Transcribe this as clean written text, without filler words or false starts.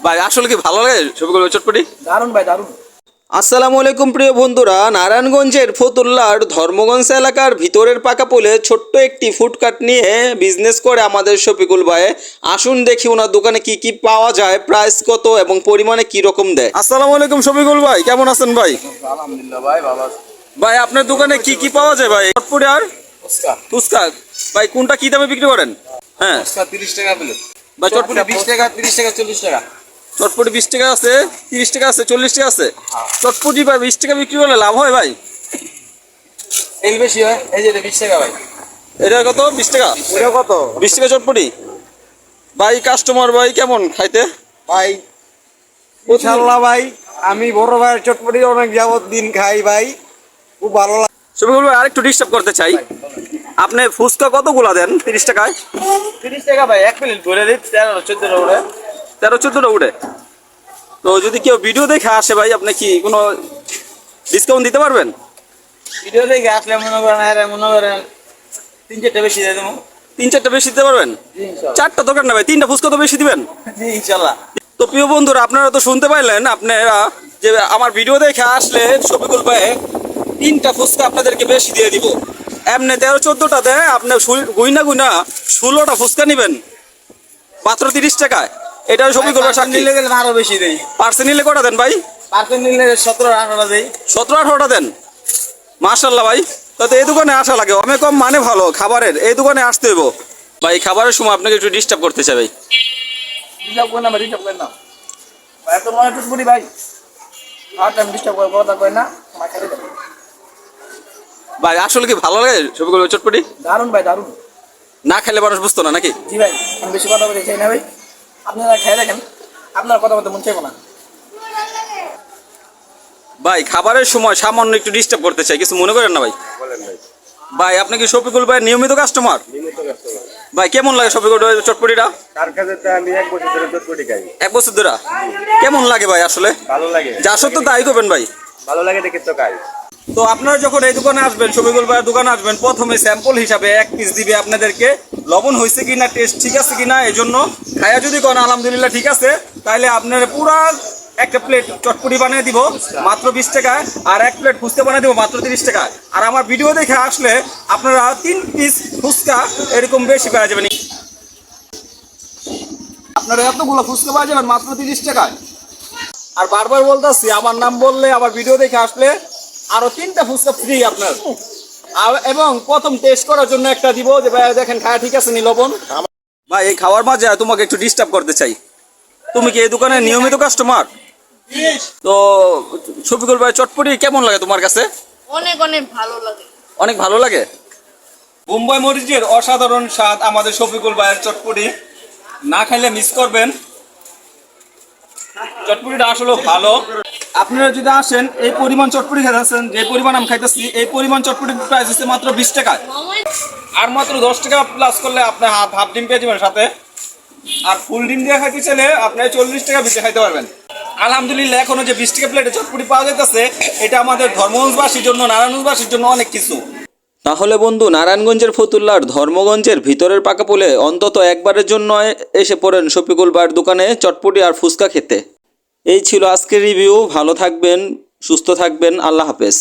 ভাই আসলে কি ভালো লাগে শফিকুল ভাই চটপটি? দারুন ভাই দারুন। আসসালামু আলাইকুম প্রিয় বন্ধুরা, নারায়ণগঞ্জের ফতুল্লার ধর্মগঞ্জ এলাকার ভিতরের পাকা পোলে ছোট্ট একটি ফুডকার্ট নিয়ে বিজনেস করে আমাদের শফিকুল ভাই। আসুন দেখি ওনার দোকানে কি কি পাওয়া যায়, প্রাইস কত এবং পরিমাণে কি রকম দেয়। আসসালামু আলাইকুম শফিকুল ভাই, কেমন আছেন ভাই? আলহামদুলিল্লাহ ভাই ভালো আছি। ভাই আপনার দোকানে কি কি পাওয়া যায় ভাই? চটপটি আর ফুচকা ফুচকা। ভাই কোনটা কি দামে বিক্রি করেন? হ্যাঁ ফুচকা 30 টাকা প্লেট। ভাই চটপটি 20 টাকা 30 টাকা 40 টাকা। চটপটি 20 টাকা আছে, 30 টাকা আছে, 40 টাকা আছে। চটপটি ভাই 20 টাকা বিক্রি করলে লাভ হয় ভাই? এই বেশি হয়, এই যে 20 টাকা ভাই। এটা কত? 20 টাকা। ওটা কত? 20 টাকা চটপটি। ভাই কাস্টমার ভাই কেমন খাইতে? ভাই ইনশাআল্লাহ ভাই, আমি বড় ভাইয়ের চটপটি অনেক যাবত দিন খাই ভাই, খুব ভালো লাগে। শফিকুল ভাই আরেকটু ডিস্টার্ব করতে চাই, আপনি ফুচকা কতগুলা দেন 30 টাকায়? 30 টাকা ভাই, এক প্লেট ধরে দিই 13 14 ওরে। 13-14টা উঠে। তো যদি কেউ ভিডিও দেখে আসে ভাই, আপনি কি কোনো ডিসকাউন্ট দিতে পারবেন? ভিডিও দেখে আসলে মনে করেন মনে করেন 3-4টা বেশি দিয়ে দেবো। 3-4টা বেশি দিতে পারবেন? জি ইনশাআল্লাহ। 4টা দরকার না ভাই, 3টা ফুচকা তো বেশি দিবেন। জি ইনশাআল্লাহ। তো প্রিয় বন্ধুরা, আপনারা তো শুনতে পাইলেন, আপনারা যে আমার ভিডিও দেখে আসলে শফিকুল ভাই 3টা ফুচকা আপনাদেরকে বেশি দিয়ে দিব। এমনি 13-14টা দেয়, আপনি গুইনা 16টা ফুচকা নেবেন মাত্র 30 টাকায়। এটা শফিকুল ভাই সাক্ষী। নিলে গেলে আরো বেশি দেই। পার্সেল নিলে কটা দেন ভাই? পার্সেল নিলে 17-18 দেই। 17-18টা দেন। মাশাআল্লাহ ভাই, তাতে এই দোকানে আসা লাগে অনেক কম, মানে ভালো খাবারের, এই দোকানে আসতে হইব ভাই। খাবারের সময় আপনাকে একটু ডিস্টার্ব করতে চাই ভাই। ডিস্টার্ব করেন না ভাই, ডিস্টার্ব করেন না ভাই, এত মনে টুকবুড়ি ভাই, আর টাইম ডিস্টার্ব করে কথা কয় না, আমার খেলে যাবে। ভাই আসলে কি ভালো লাগে শফিকুল ভাই চটপটি? দারুন ভাই দারুন। না খেলে মানুষ বুঝতো না নাকি? জি ভাই, আমি বেশি কথা বলে চাই না ভাই, আপনারা খেয়ে দেখেন, আপনার কথা বলতে মন চাইবো না। ভাই খাবারের সময় সামান্য একটু ডিস্টার্ব করতে চাই, কিছু মনে করেন না ভাই? ভাই আপনি কি শফিকুল ভাই নিয়মিত কাস্টমার? ভাই কেমন লাগে শফিকুল ভাই চটপটিটা? তার কাছে তো আমি 1 বছর ধরে চটপটি খাই। 1 বছর ধরে কেমন লাগে ভাই আসলে? ভালো লাগে, যা সত্য তাই করবেন ভাই। ভালো লাগে দেখে তো খাই। তো আপনারা যখন এই দোকানে আসবেন, শফিকুল ভাইয়ের দোকানে আসবেন, প্রথমে স্যাম্পল হিসাবে 1 পিস দিবে আপনাদেরকে, লবণ হয়েছে কিনা, টেস্ট ঠিক আছে কিনা। এই জন্য খায়া যদি কোন আলহামদুলিল্লাহ ঠিক আছে, তাহলে আপনার পুরা একটা প্লেট চটপটি বানিয়ে দিব মাত্র 20 টাকায়, আর 1 প্লেট ফুচকা বানিয়ে দিব মাত্র 30 টাকায়। আর আমার ভিডিও দেখে আসলে আপনারা 3 পিস ফুচকা এরকম বেশি পাওয়া যাবেন। আপনারা এতগুলো ফুচকা পাওয়া যাবেন মাত্র 30 টাকায়। আর বারবার বলতেছি, আমার নাম বললে, আমার ভিডিও দেখে আসলে আরো 3টা ফুচকা ফ্রি আপনার। এবং প্রথম টেস্ট করার জন্য একটা দিব, যে ভাই দেখেন খাওয়া ঠিক আছে নি লবণ। ভাই এই খাওয়ার মাঝে তোমাকে একটু ডিস্টার্ব করতে চাই, তুমি কি এই দোকানের নিয়মিত কাস্টমার? তো শফিকুল ভাই চটপটি কেমন লাগে তোমার কাছে? অনেক অনেক ভালো লাগে। অনেক ভালো লাগে। বোম্বাই মরিচের অসাধারণ স্বাদ আমাদের শফিকুল ভাইয়ের চটপটি, না খাইলে মিস করবেন। চটপটিটা আসলে ভালো। আপনারা যদি আসেন, এই পরিমাণ চটপটি খাইতেছেন, যে পরিমাণ আমি খাইতেছি, এই পরিমাণ চটপটির প্রাইস হচ্ছে মাত্র 20 টাকায়। আর মাত্র 10 টাকা প্লাস করলে আপনি হাফ ডিম পেয়ে যাবেন সাথে। আর ফুল ডিম দিয়ে খাইতে চাইলে আপনি 40 টাকা বেশি খাইতে পারবেন। আলহামদুলিল্লাহ, এখনো যে 20 টাকা প্লেটে চটপটি পাওয়া যাইতেছে, এটা আমাদের ধর্মগঞ্জবাসীর জন্য, নারায়ণগঞ্জবাসীর জন্য অনেক কিছু। তাহলে বন্ধু, নারায়ণগঞ্জের ফতুল্লার ধর্মগঞ্জের ভিতরের পাকা পোলে অন্তত একবারের জন্য এসে পড়েন শফিকুল ভাইয়ের দোকানে চটপটি আর ফুচকা খেতে। এই ছিল আজকের রিভিউ। ভালো থাকবেন, সুস্থ থাকবেন, আল্লাহ হাফেজ।